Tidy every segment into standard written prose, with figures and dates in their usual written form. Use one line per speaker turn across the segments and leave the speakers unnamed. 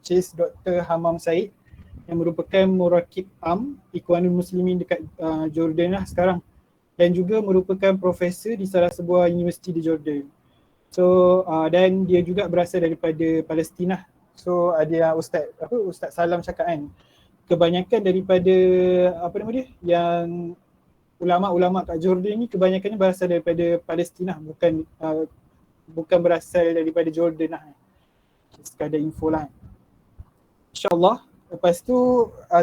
which is Dr. Hamam Said yang merupakan Murakib Am Ikhwanul Muslimin dekat Jordan lah sekarang, dan juga merupakan profesor di salah sebuah universiti di Jordan. So dan dia juga berasal daripada Palestin lah. So ada Ustaz Salam cakap kan, kebanyakan daripada yang ulama-ulama kat Jordan ni kebanyakannya berasal daripada Palestin lah, bukan berasal daripada Jordan lah. Sekadar info lah. InsyaAllah. Lepas tu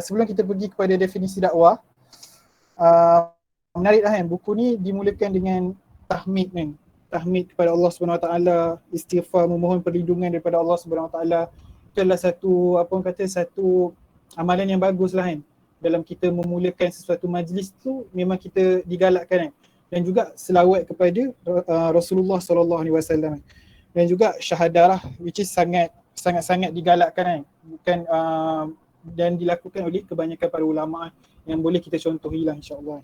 sebelum kita pergi kepada definisi dakwah, menarik lah kan, buku ni dimulakan dengan tahmid kan. Tahmid kepada Allah SWT, istighfar, memohon perlindungan daripada Allah SWT. Itu adalah satu amalan yang bagus lah kan. Dalam kita memulakan sesuatu majlis tu memang kita digalakkan kan. Dan juga selawat kepada Rasulullah SAW. Dan juga syahadah lah, which is sangat-sangat digalakkan kan. Bukan dan dilakukan oleh kebanyakan para ulama yang boleh kita contohi lah insyaAllah.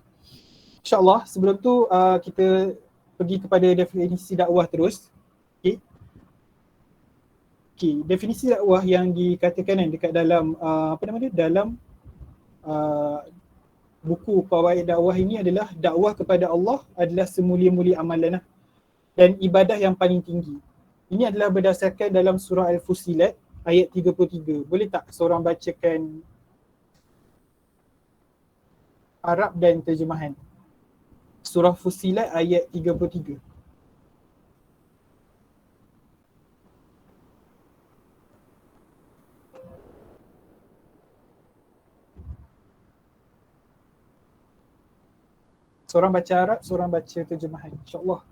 InsyaAllah sebelum tu kita pergi kepada definisi dakwah terus. Okay, definisi dakwah yang dikatakan kan dekat dalam dalam buku Fawaid Dakwah ini adalah dakwah kepada Allah adalah semulia-mulia amalan lah, dan ibadah yang paling tinggi. Ini adalah berdasarkan dalam surah Al-Fussilat ayat 33. Boleh tak seorang bacakan Arab dan terjemahan? Surah Fussilat ayat 33. Seorang baca Arab, seorang baca terjemahan. InsyaAllah.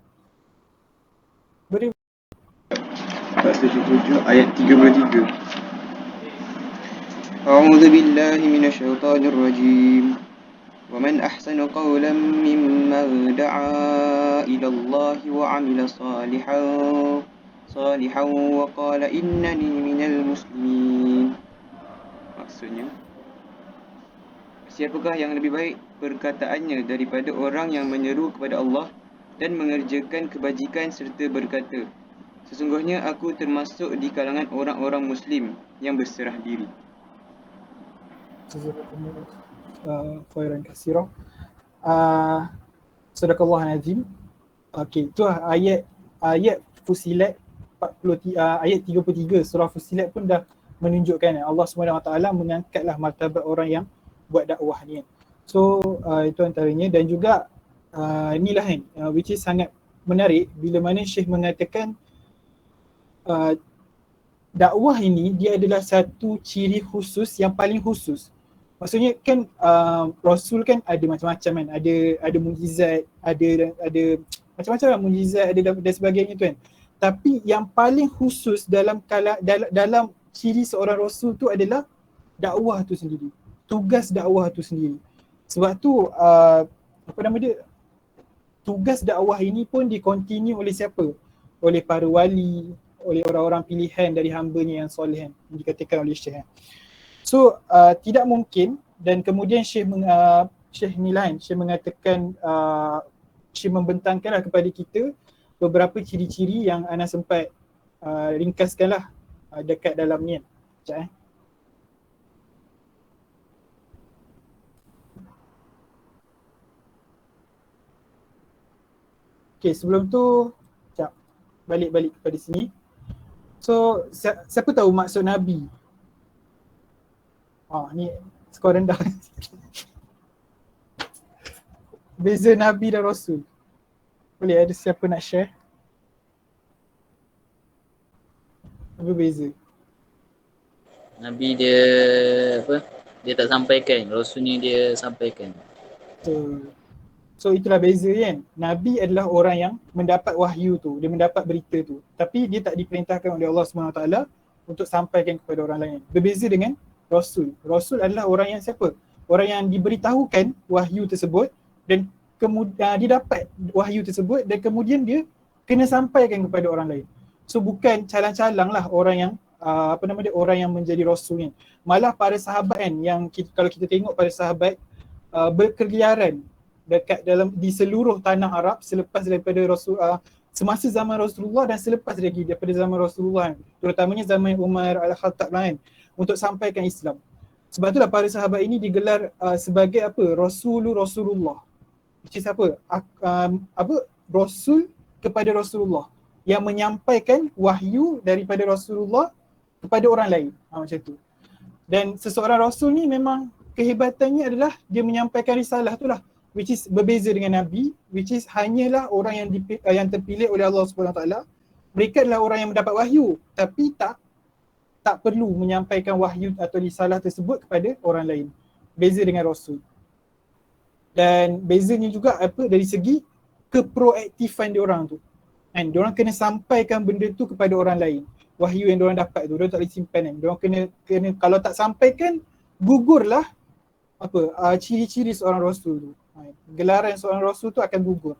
Boleh.
77 ayat 33. A'udzu billahi minasyaitonir rajim. Wa man ahsanu qawlan mimman da'a ila Allah wa 'amila salihan wa qala innani minal muslimin. Maksudnya, siapakah yang lebih baik perkataannya daripada orang yang menyeru kepada Allah dan mengerjakan kebajikan serta berkata, sesungguhnya aku termasuk di kalangan orang-orang Muslim yang berserah diri.
Khairan katsira. Sadaqallahu azim. Okey, itu ayat Fussilat 40 ayat 33 surah Fussilat pun dah menunjukkan Allah SWT mengangkatlah martabat orang yang buat dakwah ni. So itu antaranya, dan juga inilah kan which is sangat menarik bila mana Syekh mengatakan dakwah ini dia adalah satu ciri khusus yang paling khusus. Maksudnya kan Rasul kan ada macam-macam kan, ada mukjizat, ada macam-macam lah mukjizat, ada dan sebagainya tu kan. Tapi yang paling khusus dalam ciri seorang Rasul tu adalah dakwah tu sendiri, tugas dakwah tu sendiri. Sebab tu tugas dakwah ini pun dikontinue oleh siapa? Oleh para wali, oleh orang-orang pilihan dari hamba-Nya yang soleh, yang dikatakan oleh Syekh. So tidak mungkin, dan kemudian Syekh mengatakan, Syekh membentangkanlah kepada kita beberapa ciri-ciri yang Ana sempat ringkaskanlah dekat dalam ni. Sekejap Okay, sebelum tu balik kepada sini. So siapa tahu maksud Nabi? Ni skor rendah. Beza Nabi dan Rasul. Boleh ada siapa nak share? Apa beza?
Nabi dia dia tak sampaikan, Rasul ni dia sampaikan.
So itulah beza kan. Nabi adalah orang yang mendapat wahyu tu, dia mendapat berita tu, tapi dia tak diperintahkan oleh Allah SWT untuk sampaikan kepada orang lain. Berbeza dengan Rasul. Rasul adalah orang yang siapa? Orang yang diberitahukan wahyu tersebut dan kemudian dia dapat wahyu tersebut dan kemudian dia kena sampaikan kepada orang lain. So bukan calang-calang lah orang yang orang yang menjadi Rasul ni. Malah para sahabat kan, yang kalau kita tengok para sahabat berkeliaran di seluruh tanah Arab selepas daripada semasa zaman Rasulullah dan selepas lagi daripada zaman Rasulullah, terutamanya zaman Umar Al-Khattab kan, untuk sampaikan Islam. Sebab itulah para sahabat ini digelar sebagai apa? Rasulullah. Which is apa? Rasul kepada Rasulullah, yang menyampaikan wahyu daripada Rasulullah kepada orang lain. Macam tu. Dan seseorang Rasul ni memang kehebatannya adalah dia menyampaikan risalah tu lah, which is berbeza dengan Nabi, which is hanyalah orang yang terpilih oleh Allah SWT. Mereka adalah orang yang mendapat wahyu, tapi tak perlu menyampaikan wahyu atau risalah tersebut kepada orang lain. Beza dengan Rasul. Dan bezanya juga apa, dari segi keproaktifan diorang tu. Kan, diorang kena sampaikan benda tu kepada orang lain. Wahyu yang diorang dapat tu, diorang tak boleh simpan kan. Diorang kena kalau tak sampaikan, gugurlah apa ciri-ciri seorang Rasul tu. Gelaran seorang Rasul tu akan gugur.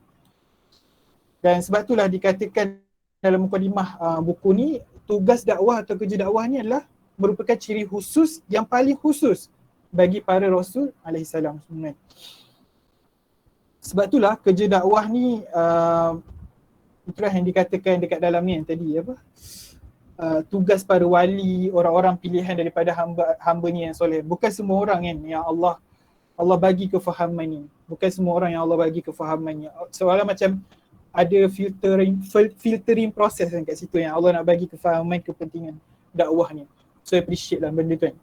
Dan sebab itulah dikatakan dalam mukadimah buku ni, tugas dakwah atau kerja dakwah ni adalah merupakan ciri khusus yang paling khusus bagi para Rasul alaihissalam sebenarnya. Sebab itulah kerja dakwah ni itulah yang dikatakan dekat dalam ni yang tadi apa, tugas para wali, orang-orang pilihan daripada hamba-hambanya yang soleh. Bukan semua orang kan yang Allah bagi kefahaman ni. Bukan semua orang yang Allah bagi kefahamannya. Soalan macam ada filtering proses kan kat situ yang Allah nak bagi kefahaman kepentingan dakwah ni. So appreciate lah benda tu kan.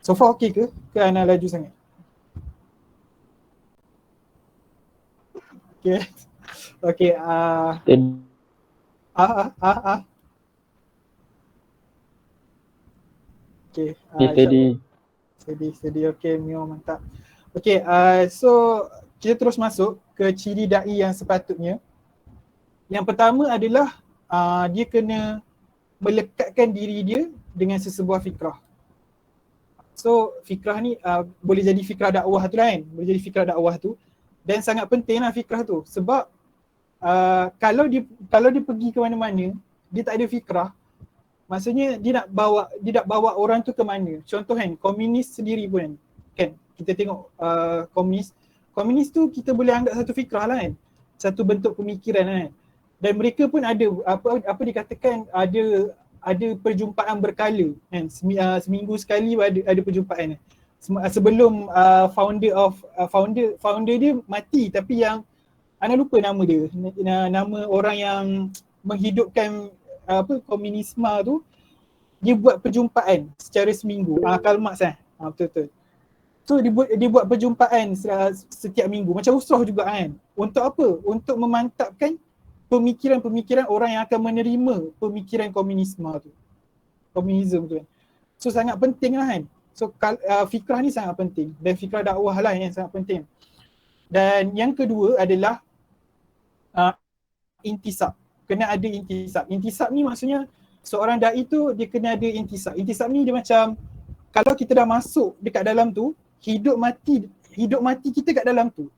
So far okay ke? Ke Ana laju sangat? Okay. Okay. Okay. Steady. Okay, Mio mantap. Okay, so kita terus masuk ke ciri da'i yang sepatutnya. Yang pertama adalah dia kena melekatkan diri dia dengan sesebuah fikrah. So fikrah ni boleh jadi fikrah dakwah tu lah kan. Boleh jadi fikrah dakwah tu. Dan sangat penting lah fikrah tu. Sebab kalau dia pergi ke mana-mana, dia tak ada fikrah, maksudnya dia nak bawa orang tu ke mana. Contoh kan, komunis sendiri pun kan. Kita tengok komunis tu kita boleh anggap satu fikrah lah kan. Satu bentuk pemikiran lah kan. Dan mereka pun ada apa dikatakan ada perjumpaan berkala kan. Seminggu sekali ada perjumpaan. Sebelum founder dia mati, tapi yang Ana lupa nama dia. Nama orang yang menghidupkan komunisme tu, dia buat perjumpaan secara seminggu. Karl Marx betul. So dia buat perjumpaan setiap minggu, macam usrah juga kan. Untuk apa? Untuk memantapkan pemikiran-pemikiran orang yang akan menerima pemikiran komunisme tu. Komunisme tu kan. So sangat penting lah kan. So fikrah ni sangat penting, dan fikrah dakwah lah yang sangat penting. Dan yang kedua adalah intisab. Kena ada intisab. Intisab ni maksudnya seorang da'i tu dia kena ada intisab. Intisab ni dia macam kalau kita dah masuk dekat dalam tu, hidup mati kita kat dalam tu.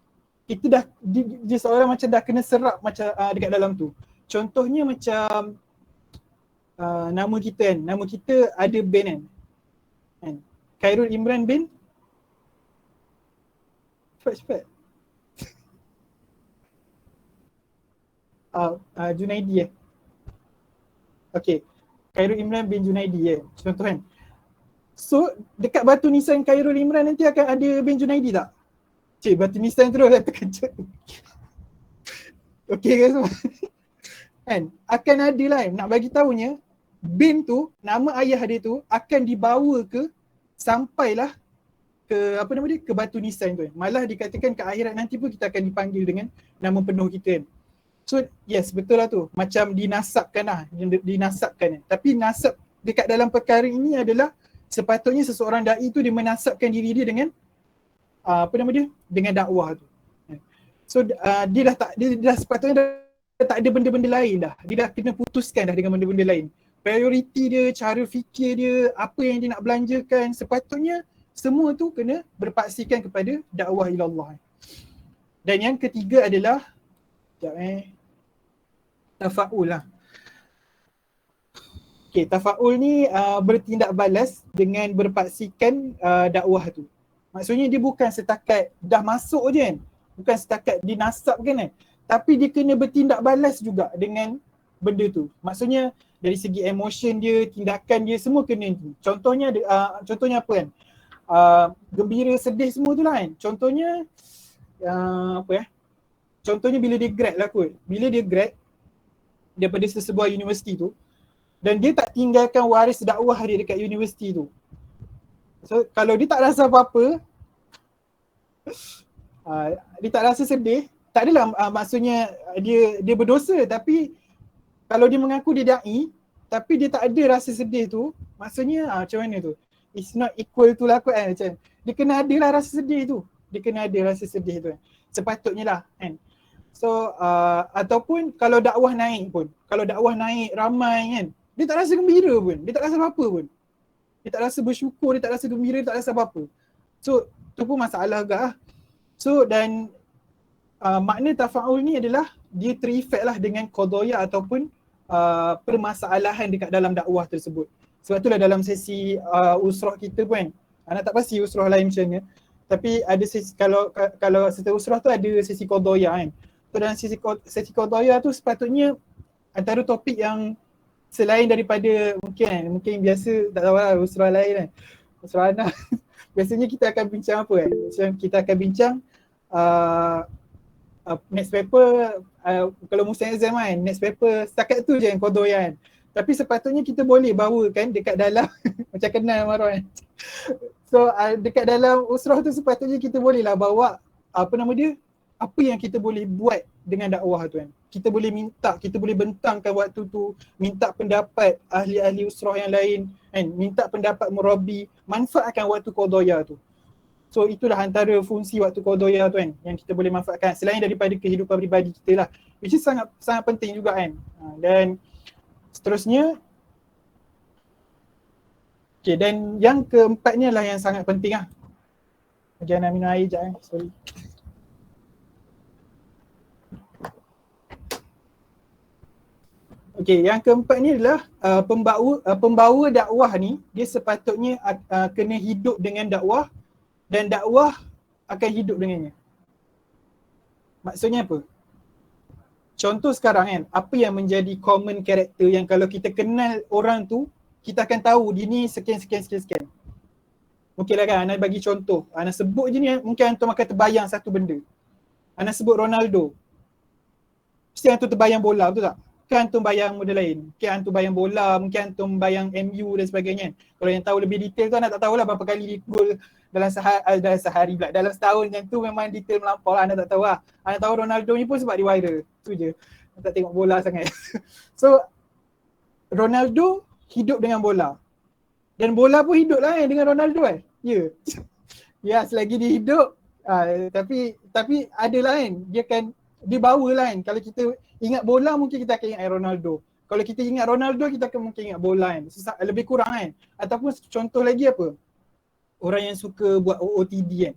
Kita dah dia seorang macam dah kena serap macam dekat dalam tu. Contohnya macam nama kita kan. Nama kita ada band kan. Khairul Imran bin cepat. Junaidi Okay. Khairul Imran bin Junaidi contoh kan. So dekat batu nisan Khairul Imran nanti akan ada bin Junaidi tak? Cik, batu nisan terus dah terkejut. Okay kan semua? Kan? Akan ada lah nak bagi tahunya bin tu, nama ayah dia tu akan dibawa ke sampailah ke ke batu nisan tu. Malah dikatakan ke akhirat nanti pun kita akan dipanggil dengan nama penuh kita kan. So yes, betul lah tu. Macam dinasabkan lah. Tapi nasab dekat dalam perkara ini adalah sepatutnya seseorang da'i tu dia menasabkan diri dia dengan dengan dakwah tu. So dia dah sepatutnya dah tak ada benda-benda lain dah. Dia dah kena putuskan dah dengan benda-benda lain. Prioriti dia, cara fikir dia, apa yang dia nak belanjakan, sepatutnya semua tu kena berpaksikan kepada dakwah ilallah. Dan yang ketiga adalah tafa'ul lah. Okay, tafa'ul ni bertindak balas dengan berpaksikan dakwah tu. Maksudnya dia bukan setakat dah masuk je kan. Bukan setakat dinasabkan kan. tapi dia kena bertindak balas juga dengan benda tu. Maksudnya dari segi emotion dia, tindakan dia, semua kena tu. Contohnya contohnya apa kan? Gembira, sedih semua tu lah kan. Contohnya contohnya bila dia grad lah kot. Bila dia grad daripada sesebuah universiti tu, dan dia tak tinggalkan waris dakwah dia dekat universiti tu. So kalau dia tak rasa apa-apa, dia tak rasa sedih, tak adalah maksudnya dia berdosa, tapi kalau dia mengaku dia da'i tapi dia tak ada rasa sedih tu, maksudnya macam mana tu? It's not equal to lah kot kan, macam dia kena ada lah rasa sedih tu. Dia kena ada rasa sedih tu kan. Sepatutnya lah kan. So ataupun kalau dakwah naik pun, kalau dakwah naik ramai kan, dia tak rasa gembira pun, dia tak rasa apa-apa pun. Dia tak rasa bersyukur, dia tak rasa gembira, dia tak rasa apa-apa. So tu pun masalah agak lah. So dan makna tafa'ul ni adalah dia terefek lah dengan qadaya ataupun permasalahan dekat dalam dakwah tersebut. Sebab itulah dalam sesi usrah kita pun kan, anak tak pasti usrah lain macam ni, tapi ada sesi, kalau setiap usrah tu ada sesi qadaya kan. So dalam sesi qadaya tu sepatutnya antara topik yang selain daripada mungkin biasa tak tahu lah usrah lain kan, usrah anak biasanya kita akan bincang apa kan, macam kita akan bincang next paper, kalau musim exam kan, next paper setakat tu je yang qadaya kan. Tapi sepatutnya kita boleh bawa kan dekat dalam macam kenal Marwan. So dekat dalam usrah tu sepatutnya kita bolehlah bawa apa yang kita boleh buat dengan dakwah tu kan. Kita boleh minta, kita boleh bentangkan waktu tu, minta pendapat ahli-ahli usrah yang lain kan, minta pendapat murabi, manfaatkan waktu qadaya tu. So itulah antara fungsi waktu qadaya tu kan yang kita boleh manfaatkan selain daripada kehidupan peribadi kita lah, which is sangat penting juga kan. Dan seterusnya, okay, dan yang keempatnya lah yang sangat penting lah. Okay, nak minum air sekejap sorry. Okay, yang keempat ni adalah pembawa dakwah ni, dia sepatutnya kena hidup dengan dakwah dan dakwah akan hidup dengannya. Maksudnya apa? Contoh sekarang kan, apa yang menjadi common character yang kalau kita kenal orang tu, kita akan tahu dia ni sekian. Mungkinlah kan, Ana bagi contoh. Ana sebut je ni, mungkin antum akan terbayang satu benda. Ana sebut Ronaldo. Mesti antum terbayang bola, betul tak? Kan antum bayang model lain. Mungkin antum bayang bola, mungkin antum bayang MU dan sebagainya. Kalau yang tahu lebih detail tu, Ana tak tahulah berapa kali dia gol dalam sehari pula. Dalam setahun yang tu memang detail melampau lah, Ana tak tahu lah. Ana tahu Ronaldo ni pun sebab dia viral. Tu je. Ana tak tengok bola sangat. So, Ronaldo hidup dengan bola. Dan bola pun hidup lah dengan Ronaldo kan. Ya. Ya, selagi dia hidup, tapi adalah kan, dia bawa lah kan. Kalau kita ingat bola, mungkin kita akan ingat Ronaldo. Kalau kita ingat Ronaldo, kita akan mungkin ingat bola kan. Lebih kurang kan. Ataupun contoh lagi apa? Orang yang suka buat OOTD kan.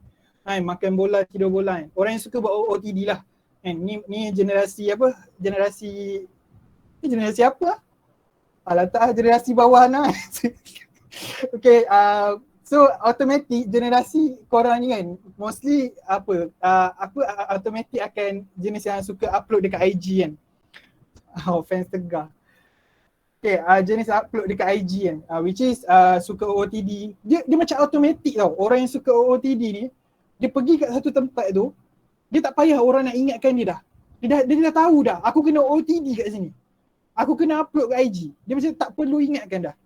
Makan bola, tidur bola kan. Orang yang suka buat OOTD lah. Kan? Ni generasi apa? Generasi apa? Alah tak, generasi bawah lah. Okay, so automatic generasi korang ni kan mostly automatic akan jenis yang suka upload dekat IG kan. Fans tegar. Okay, jenis upload dekat IG kan, which is suka OOTD. Dia macam automatic tau. Orang yang suka OOTD ni, dia pergi kat satu tempat tu, dia tak payah orang nak ingatkan dia dah. Dia dah tahu dah, aku kena OOTD kat sini, aku kena upload kat IG. Dia macam tak perlu ingatkan dah.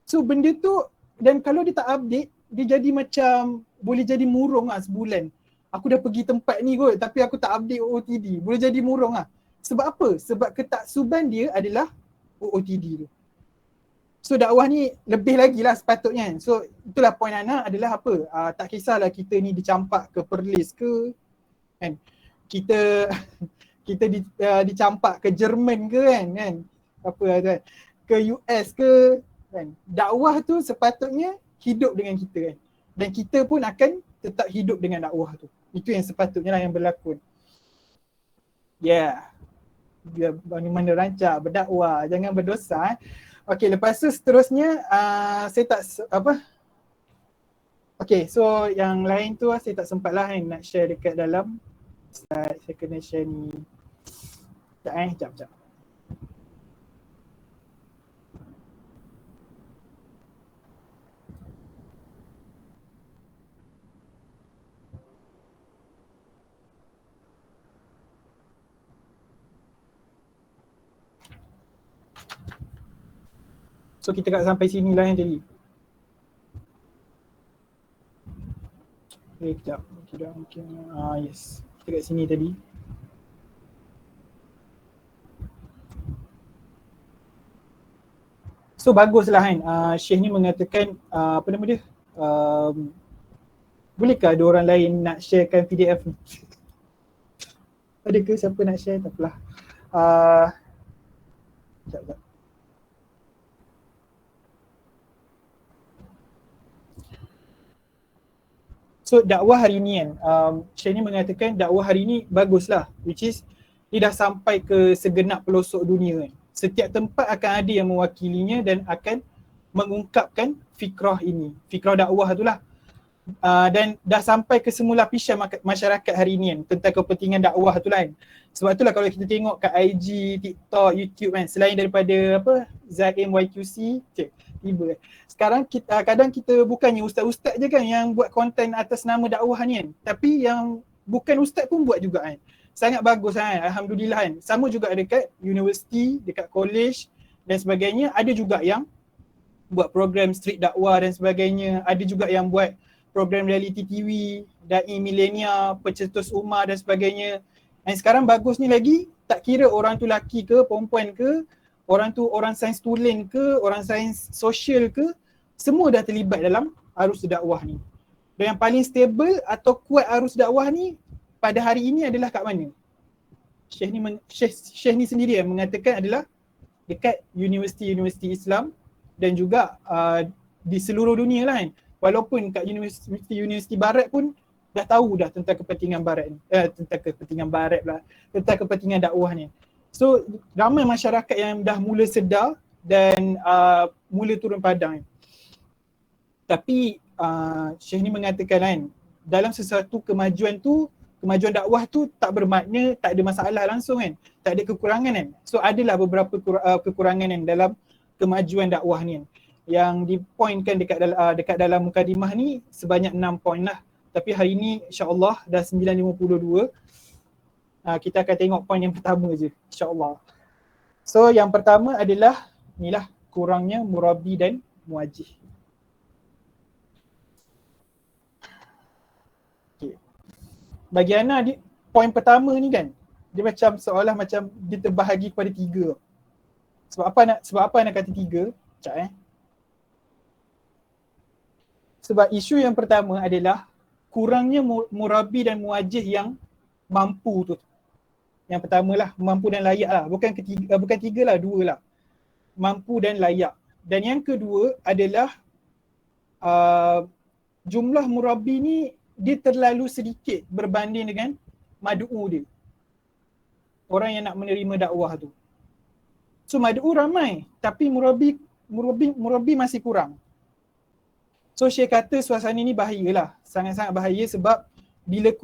So benda tu, dan kalau dia tak update, dia jadi macam boleh jadi murung lah sebulan. Aku dah pergi tempat ni kot tapi aku tak update OOTD. Boleh jadi murung lah. Sebab apa? Sebab ketaksuban dia adalah OOTD tu. So dakwah ni lebih lagi lah sepatutnya kan. So itulah poin Ana adalah apa? Tak kisahlah kita ni dicampak ke Perlis ke kan. Kita dicampak ke Jerman ke kan. Apa kan. Ke US ke kan. Dakwah tu sepatutnya hidup dengan kita kan. Dan kita pun akan tetap hidup dengan dakwah tu. Itu yang sepatutnya lah yang berlaku. Yeah. Dia mana rancak berdakwah, jangan berdosa. Okay, lepas tu seterusnya saya tak okay, so yang lain tu saya tak sempat lah nak share dekat dalam slide. Saya kena share ni. Sekejap. So kita kat sampai sini lah yang tadi. Sekejap. Tidak mungkin. Yes. Kita kat sini tadi. So baguslah kan. Syekh ni mengatakan apa nama dia? Bolehkah ada orang lain nak sharekan PDF ni? Ada ke siapa nak share? Tak apalah. Sekejap. So dakwah hari ni kan, Syekh ni mengatakan dakwah hari ni baguslah, which is dia dah sampai ke segenap pelosok dunia kan. Setiap tempat akan ada yang mewakilinya dan akan mengungkapkan fikrah ini, fikrah dakwah tu lah. Dan dah sampai ke semua lapisan masyarakat hari ni kan, tentang kepentingan dakwah tu lah kan. Sebab itulah kalau kita tengok kat IG, TikTok, YouTube kan, selain daripada apa, Zaim YQC, tiba. Sekarang kita kadang kita bukannya ustaz-ustaz je kan yang buat konten atas nama dakwah ni kan, tapi yang bukan ustaz pun buat juga kan. Sangat bagus kan, alhamdulillah kan. Sama juga dekat universiti, dekat college dan sebagainya, ada juga yang buat program street dakwah dan sebagainya, ada juga yang buat program reality TV, dai milenia, pencetus ummah dan sebagainya. Dan sekarang bagus ni lagi, tak kira orang tu lelaki ke, perempuan ke, orang tu orang sains tulen ke, orang sains sosial ke, semua dah terlibat dalam arus dakwah ni. Dan yang paling stable atau kuat arus dakwah ni pada hari ini adalah kat mana? Syekh ni sendiri yang mengatakan adalah dekat universiti-universiti Islam dan juga di seluruh dunia lah kan. Walaupun kat universiti barat pun dah tahu dah tentang kepentingan barat ni. Tentang kepentingan dakwah ni. So ramai masyarakat yang dah mula sedar dan mula turun padang. Tapi Syekh ni mengatakan kan, dalam sesuatu kemajuan dakwah tu tak bermakna tak ada masalah langsung kan, tak ada kekurangan kan. So adalah beberapa kekurangan kan dalam kemajuan dakwah ni kan. Yang dipointkan dekat dalam mukadimah ni sebanyak 6 poin lah. Tapi hari ni insya-Allah dah 9.52. Kita akan tengok poin yang pertama je insya-Allah. So yang pertama adalah inilah kurangnya murabbi dan muwajjih. Bagi Ana, poin pertama ni kan, dia macam seolah macam dia terbahagi kepada 3. Sebab apa nak kata 3? Sekejap Sebab isu yang pertama adalah kurangnya murabbi dan muwajjih yang mampu tu. Yang pertama lah, mampu dan layak lah. Bukan 3 lah, 2 lah. Mampu dan layak. Dan yang kedua adalah jumlah murabbi ni dia terlalu sedikit berbanding dengan mad'u dia. Orang yang nak menerima dakwah tu. So mad'u ramai tapi murabbi masih kurang. So Syekh kata suasana ni bahayalah. Sangat-sangat bahaya sebab bila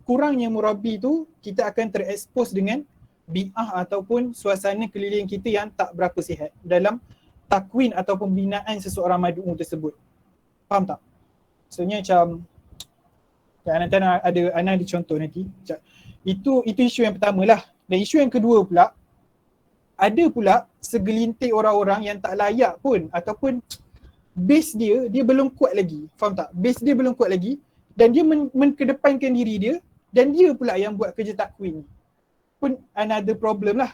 kurangnya murabbi tu, kita akan terekspos dengan bid'ah ataupun suasana keliling kita yang tak berapa sihat dalam takwin atau pembinaan seseorang mad'u tersebut. Faham tak? Maksudnya macam nanti ada contoh nanti. Itu isu yang pertama lah. Dan isu yang kedua pula, ada pula segelintir orang-orang yang tak layak pun ataupun base dia belum kuat lagi. Faham tak? Base dia belum kuat lagi dan dia menkedepankan diri dia dan dia pula yang buat kerja takwin. Pun another problem lah.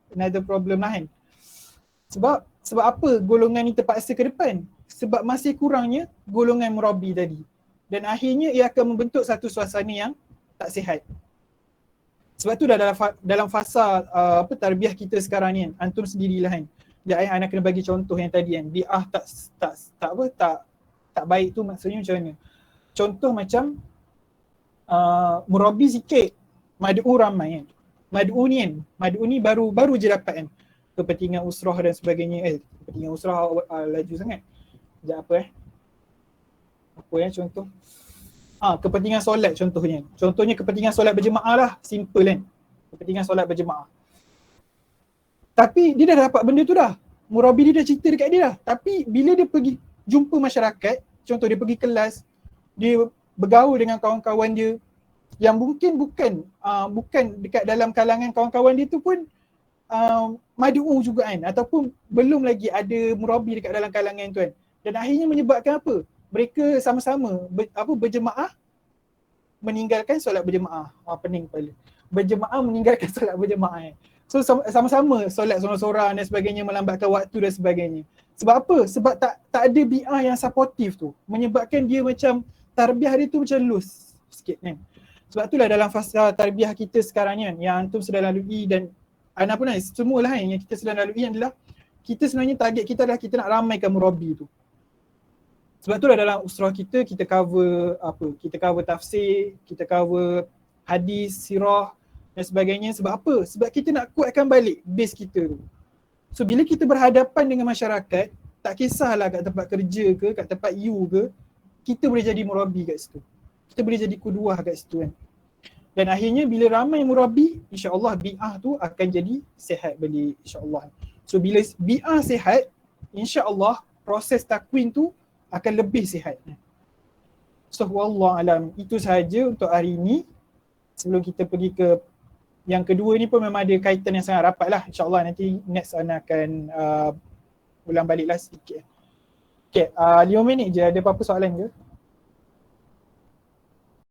Another problem lah kan. Sebab apa golongan ni terpaksa ke depan? Sebab masih kurangnya golongan murabbi tadi. Dan akhirnya ia akan membentuk satu suasana yang tak sihat. Sebab tu dah dalam fasa tarbiyah kita sekarang ni kan, antum sendirilah kan. Sekejap anak kena bagi contoh yang tadi kan. Bid'ah tak baik tu maksudnya macam mana? Contoh macam murabbi sikit, mad'u ramai kan. Mad'u ni baru je dapat kan. Kepentingan usrah dan sebagainya. Kepentingan usrah laju sangat. Sekejap contoh. Kepentingan solat contohnya. Contohnya kepentingan solat berjemaah lah. Simple kan. Kepentingan solat berjemaah. Tapi dia dah dapat benda tu dah. Murabi dia dah cerita dekat dia dah. Tapi bila dia pergi jumpa masyarakat, contoh dia pergi kelas, dia bergaul dengan kawan-kawan dia yang mungkin bukan dekat dalam kalangan kawan-kawan dia tu pun mad'u juga kan, ataupun belum lagi ada murabi dekat dalam kalangan tu kan. Dan akhirnya menyebabkan apa? Mereka sama-sama berjemaah meninggalkan solat berjemaah. Pening kepala. Berjemaah meninggalkan solat berjemaah. So sama-sama solat sorang-sorang dan sebagainya, melambatkan waktu dan sebagainya. Sebab apa? Sebab tak ada bi'ah yang supportive tu. Menyebabkan dia macam tarbiyah dia tu macam loose sikit kan. Sebab itulah dalam fasa tarbiyah kita sekarang ni kan, yang antum sedang lalui dan Ana pun semualah kan, yang kita sedang lalui adalah kita sebenarnya target kita adalah kita nak ramaikan murabi tu. Sebab itulah dalam usrah kita cover kita cover tafsir, kita cover hadis, sirah dan sebagainya. Sebab apa? Sebab kita nak kuatkan balik base kita tu. So bila kita berhadapan dengan masyarakat, tak kisahlah kat tempat kerja ke, kat tempat you ke, kita boleh jadi murabi kat situ. Kita boleh jadi kuduah kat situ kan. Dan akhirnya bila ramai murabi, insya-Allah bi'ah tu akan jadi sihat balik, insya-Allah. So bila bi'ah sihat, insya-Allah proses takwin tu akan lebih sihat. So wallahu alam, itu sahaja untuk hari ini. Sebelum kita pergi ke yang kedua ni pun memang ada kaitan yang sangat rapat lah. InsyaAllah nanti next Ana akan ulang balik lah sedikit. Okay, 5 minit je, ada apa-apa soalan ke?